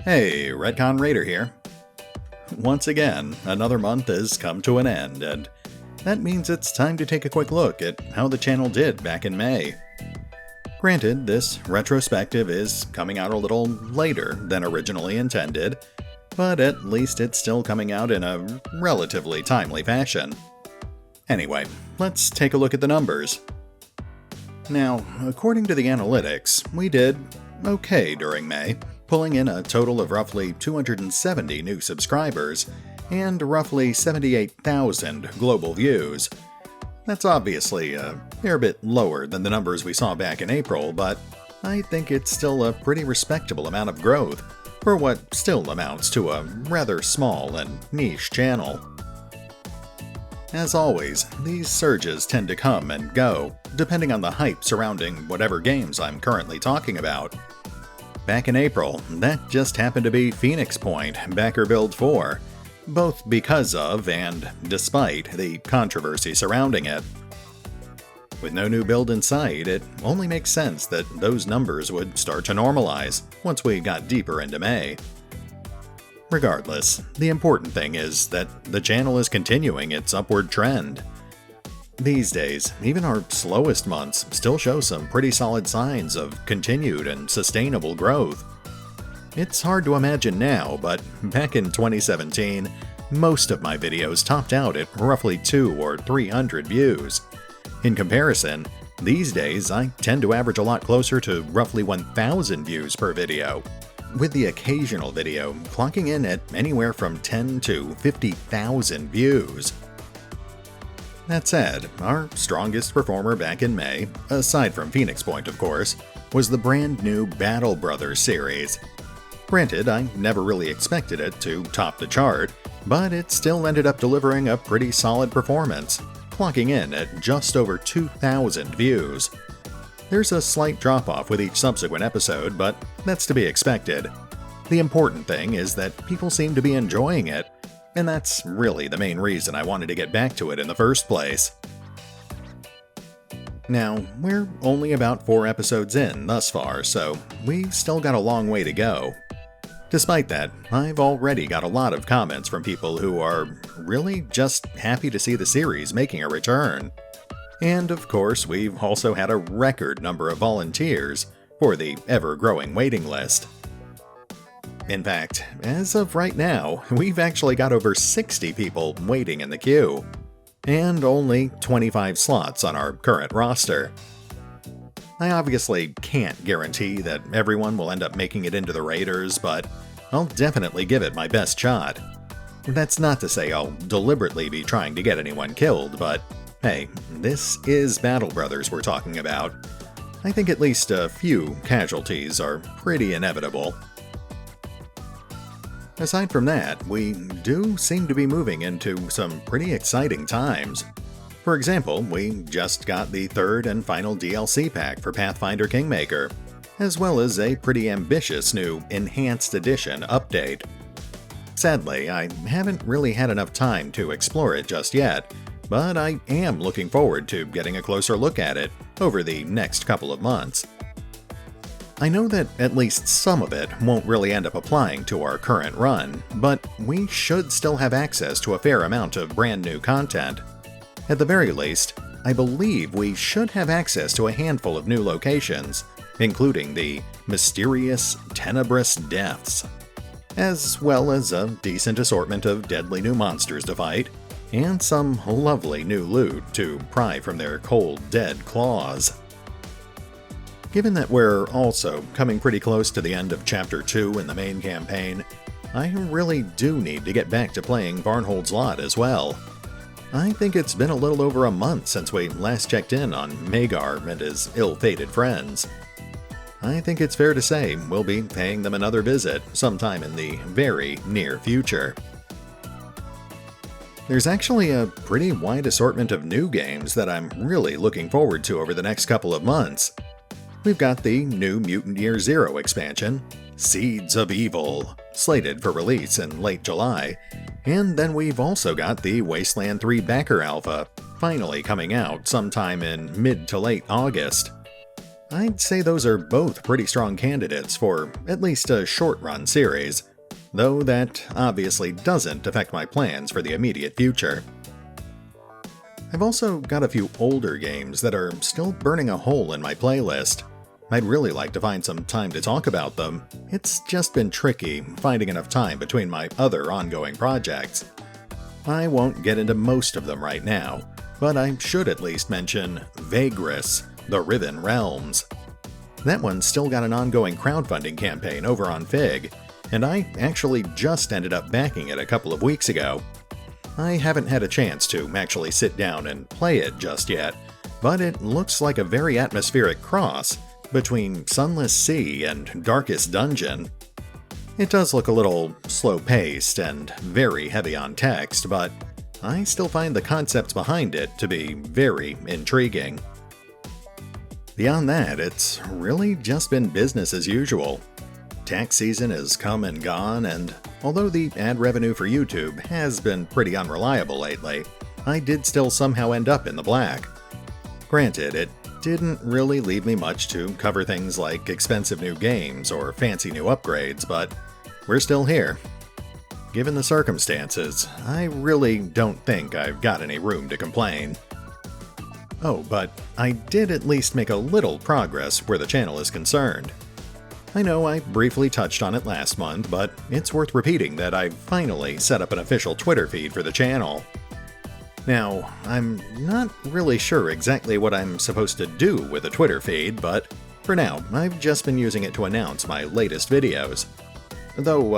Hey, Retcon Raider here. Once again, another month has come to an end, and that means it's time to take a quick look at how the channel did back in May. Granted, this retrospective is coming out a little later than originally intended, but at least it's still coming out in a relatively timely fashion. Anyway, let's take a look at the numbers. Now, according to the analytics, we did okay during May, pulling in a total of roughly 270 new subscribers and roughly 78,000 global views. That's obviously a fair bit lower than the numbers we saw back in April, but I think it's still a pretty respectable amount of growth for what still amounts to a rather small and niche channel. As always, these surges tend to come and go, depending on the hype surrounding whatever games I'm currently talking about. Back in April, that just happened to be Phoenix Point Backer Build 4, both because of and despite the controversy surrounding it. With no new build in sight, it only makes sense that those numbers would start to normalize once we got deeper into May. Regardless, the important thing is that the channel is continuing its upward trend. These days, even our slowest months still show some pretty solid signs of continued and sustainable growth. It's hard to imagine now, but back in 2017, most of my videos topped out at roughly 200 or 300 views. In comparison, these days I tend to average a lot closer to roughly 1,000 views per video, with the occasional video clocking in at anywhere from 10 to 50,000 views. That said, our strongest performer back in May, aside from Phoenix Point of course, was the brand new Battle Brothers series. Granted, I never really expected it to top the chart, but it still ended up delivering a pretty solid performance, clocking in at just over 2,000 views. There's a slight drop-off with each subsequent episode, but that's to be expected. The important thing is that people seem to be enjoying it, and that's really the main reason I wanted to get back to it in the first place. Now, we're only about 4 episodes in thus far, so we've still got a long way to go. Despite that, I've already got a lot of comments from people who are really just happy to see the series making a return. And of course, we've also had a record number of volunteers for the ever-growing waiting list. In fact, as of right now, we've actually got over 60 people waiting in the queue, and only 25 slots on our current roster. I obviously can't guarantee that everyone will end up making it into the Raiders, but I'll definitely give it my best shot. That's not to say I'll deliberately be trying to get anyone killed, but hey, this is Battle Brothers we're talking about. I think at least a few casualties are pretty inevitable. Aside from that, we do seem to be moving into some pretty exciting times. For example, we just got the third and final DLC pack for Pathfinder Kingmaker, as well as a pretty ambitious new Enhanced Edition update. Sadly, I haven't really had enough time to explore it just yet, but I am looking forward to getting a closer look at it over the next couple of months. I know that at least some of it won't really end up applying to our current run, but we should still have access to a fair amount of brand new content. At the very least, I believe we should have access to a handful of new locations, including the mysterious Tenebrous Depths, as well as a decent assortment of deadly new monsters to fight, and some lovely new loot to pry from their cold, dead claws. Given that we're also coming pretty close to the end of Chapter 2 in the main campaign, I really do need to get back to playing Varnhold's Lot as well. I think it's been a little over a month since we last checked in on Magar and his ill-fated friends. I think it's fair to say we'll be paying them another visit sometime in the very near future. There's actually a pretty wide assortment of new games that I'm really looking forward to over the next couple of months. We've got the new Mutant Year Zero expansion, Seeds of Evil, slated for release in late July, and then we've also got the Wasteland 3 Backer Alpha, finally coming out sometime in mid to late August. I'd say those are both pretty strong candidates for at least a short-run series, though that obviously doesn't affect my plans for the immediate future. I've also got a few older games that are still burning a hole in my playlist. I'd really like to find some time to talk about them. It's just been tricky finding enough time between my other ongoing projects. I won't get into most of them right now, but I should at least mention Vagress, The Riven Realms. That one's still got an ongoing crowdfunding campaign over on Fig, and I actually just ended up backing it a couple of weeks ago. I haven't had a chance to actually sit down and play it just yet, but it looks like a very atmospheric cross between Sunless Sea and Darkest Dungeon. It does look a little slow-paced and very heavy on text, but I still find the concepts behind it to be very intriguing. Beyond that, it's really just been business as usual. Tax season has come and gone, and although the ad revenue for YouTube has been pretty unreliable lately, I did still somehow end up in the black. Granted, it didn't really leave me much to cover things like expensive new games or fancy new upgrades, but we're still here. Given the circumstances, I really don't think I've got any room to complain. Oh, but I did at least make a little progress where the channel is concerned. I know I briefly touched on it last month, but it's worth repeating that I've finally set up an official Twitter feed for the channel. Now, I'm not really sure exactly what I'm supposed to do with a Twitter feed, but for now, I've just been using it to announce my latest videos. Though,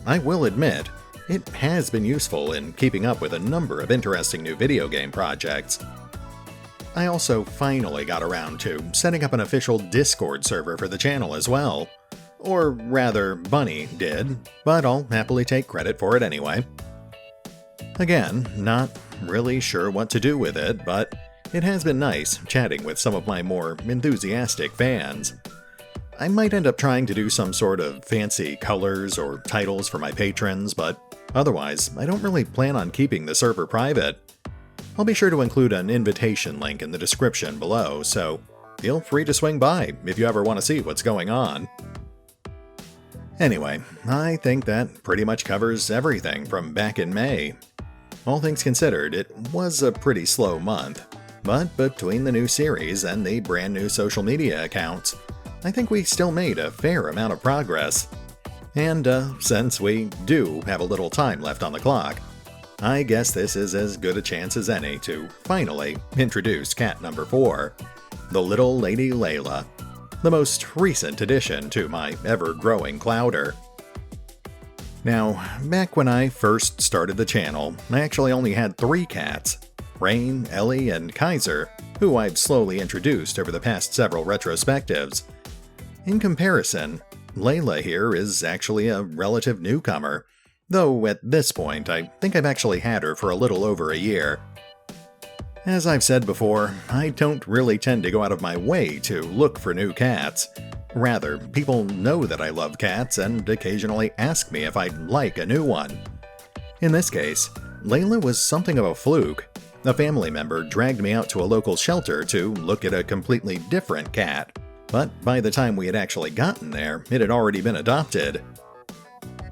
I will admit, it has been useful in keeping up with a number of interesting new video game projects. I also finally got around to setting up an official Discord server for the channel as well. Or rather, Bunny did, but I'll happily take credit for it anyway. Again, not really sure what to do with it, but it has been nice chatting with some of my more enthusiastic fans. I might end up trying to do some sort of fancy colors or titles for my patrons, but otherwise, I don't really plan on keeping the server private. I'll be sure to include an invitation link in the description below, so feel free to swing by if you ever want to see what's going on. Anyway, I think that pretty much covers everything from back in May. All things considered, it was a pretty slow month, but between the new series and the brand new social media accounts, I think we still made a fair amount of progress. And since we do have a little time left on the clock, I guess this is as good a chance as any to finally introduce cat number 4, the little lady Layla, the most recent addition to my ever-growing clouder. Now, back when I first started the channel, I actually only had 3 cats, Rain, Ellie, and Kaiser, who I've slowly introduced over the past several retrospectives. In comparison, Layla here is actually a relative newcomer, though at this point I think I've actually had her for a little over a year. As I've said before, I don't really tend to go out of my way to look for new cats. Rather, people know that I love cats and occasionally ask me if I'd like a new one. In this case, Layla was something of a fluke. A family member dragged me out to a local shelter to look at a completely different cat, but by the time we had actually gotten there, it had already been adopted.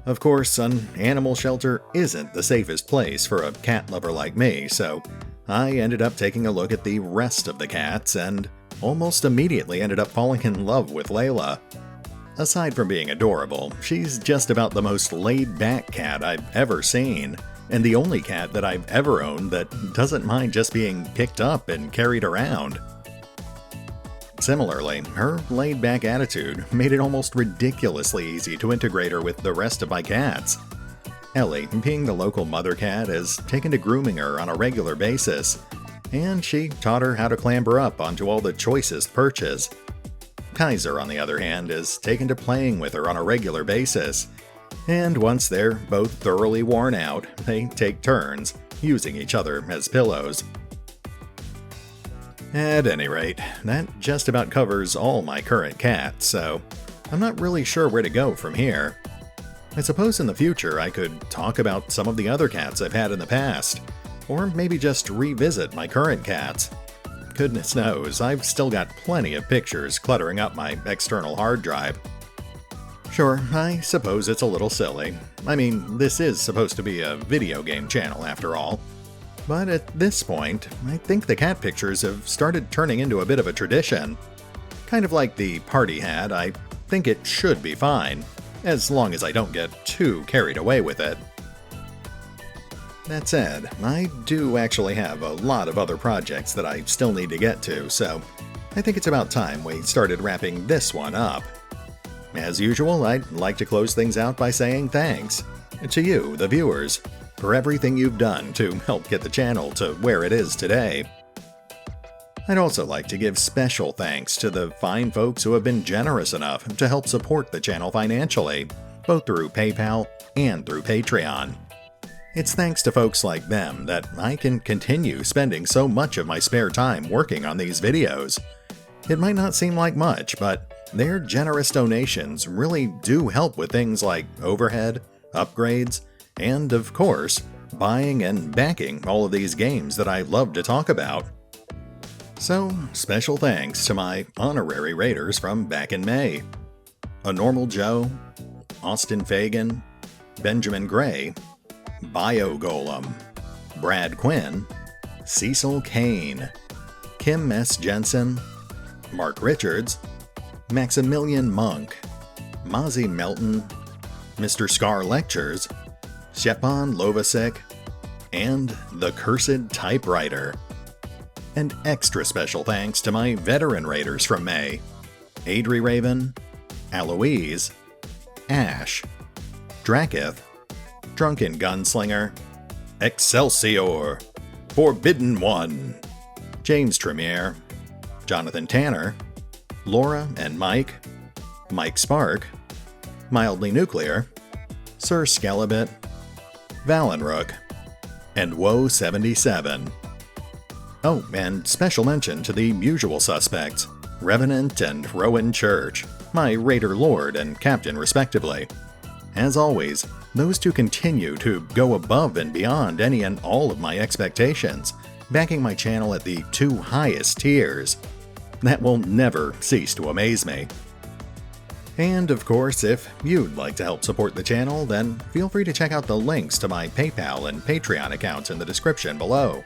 Of course, an animal shelter isn't the safest place for a cat lover like me, so I ended up taking a look at the rest of the cats and almost immediately ended up falling in love with Layla. Aside from being adorable, she's just about the most laid-back cat I've ever seen, and the only cat that I've ever owned that doesn't mind just being picked up and carried around. Similarly, her laid-back attitude made it almost ridiculously easy to integrate her with the rest of my cats. Ellie, being the local mother cat, has taken to grooming her on a regular basis, and she taught her how to clamber up onto all the choicest perches. Kaiser, on the other hand, has taken to playing with her on a regular basis, and once they're both thoroughly worn out, they take turns using each other as pillows. At any rate, that just about covers all my current cats, so I'm not really sure where to go from here. I suppose in the future I could talk about some of the other cats I've had in the past, or maybe just revisit my current cats. goodness knows, I've still got plenty of pictures cluttering up my external hard drive. Sure, I suppose it's a little silly. I mean, this is supposed to be a video game channel after all. But at this point, I think the cat pictures have started turning into a bit of a tradition. Kind of like the party hat, I think it should be fine, as long as I don't get too carried away with it. That said, I do actually have a lot of other projects that I still need to get to, so I think it's about time we started wrapping this one up. As usual, I'd like to close things out by saying thanks to you, the viewers, for everything you've done to help get the channel to where it is today. I'd also like to give special thanks to the fine folks who have been generous enough to help support the channel financially, both through PayPal and through Patreon. It's thanks to folks like them that I can continue spending so much of my spare time working on these videos. It might not seem like much, but their generous donations really do help with things like overhead, upgrades, and of course, buying and backing all of these games that I love to talk about. So, special thanks to my honorary raiders from back in May. A Normal Joe, Austin Fagan, Benjamin Gray, Bio Golem, Brad Quinn, Cecil Kane, Kim S. Jensen, Mark Richards, Maximilian Monk, Mozzie Melton, Mr. Scar Lectures, Shepan Lovasik, and The Cursed Typewriter. And extra special thanks to my veteran raiders from May, Adri Raven, Aloise, Ash, Draketh, Drunken Gunslinger, Excelsior, Forbidden One, James Tremere, Jonathan Tanner, Laura and Mike, Mike Spark, Mildly Nuclear, Sir Skelebit, Valenrook, and Woe77. Oh, and special mention to the usual suspects, Revenant and Rowan Church, my Raider Lord and Captain respectively. As always, those two continue to go above and beyond any and all of my expectations, backing my channel at the 2 highest tiers. That will never cease to amaze me. And of course, if you'd like to help support the channel, then feel free to check out the links to my PayPal and Patreon accounts in the description below.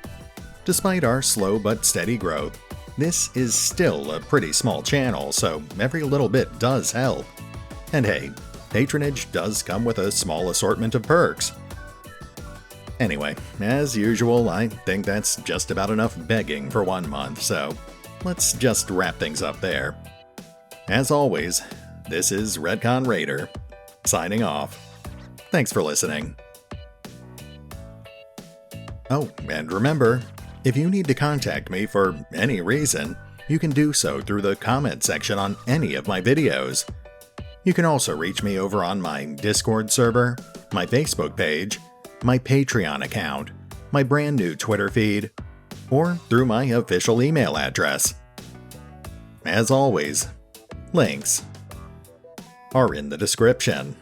Despite our slow but steady growth, this is still a pretty small channel, so every little bit does help. And hey, patronage does come with a small assortment of perks. Anyway, as usual, I think that's just about enough begging for 1 month, so let's just wrap things up there. As always, this is Retcon Raider, signing off. Thanks for listening. Oh, and remember, if you need to contact me for any reason, you can do so through the comment section on any of my videos. You can also reach me over on my Discord server, my Facebook page, my Patreon account, my brand new Twitter feed, or through my official email address. As always, links are in the description.